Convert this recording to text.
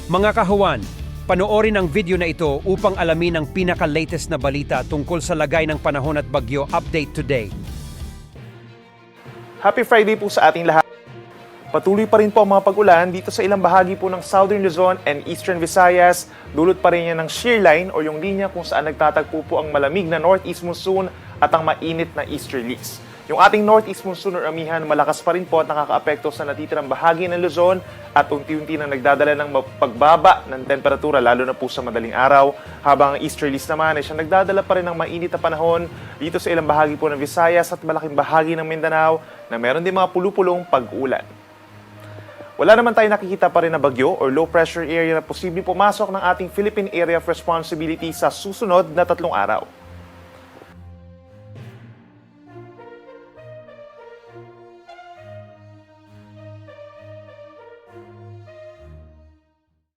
Mga kahuwan, panoorin ang video na ito upang alamin ang pinaka-latest na balita tungkol sa lagay ng panahon at bagyo update today. Happy Friday po sa ating lahat. Patuloy pa rin po ang mga pag-ulan dito sa ilang bahagi po ng Southern Luzon and Eastern Visayas. Dulot pa rin yan ng shear line o yung linya kung saan nagtatagpo po ang malamig na northeast monsoon at ang mainit na easterlies. Yung ating northeast monsoon or amihan, malakas pa rin po at nakakaapekto sa natitirang bahagi ng Luzon at unti-unti nang nagdadala ng pagbaba ng temperatura lalo na po sa madaling araw. Habang ang easterlies naman ay siya nagdadala pa rin ng mainit na panahon dito sa ilang bahagi po ng Visayas at malaking bahagi ng Mindanao na meron din mga pulupulong pag-ulan. Wala naman tayo nakikita pa rin na bagyo or low pressure area na posibleng pumasok ng ating Philippine Area of Responsibility sa susunod na 3 araw.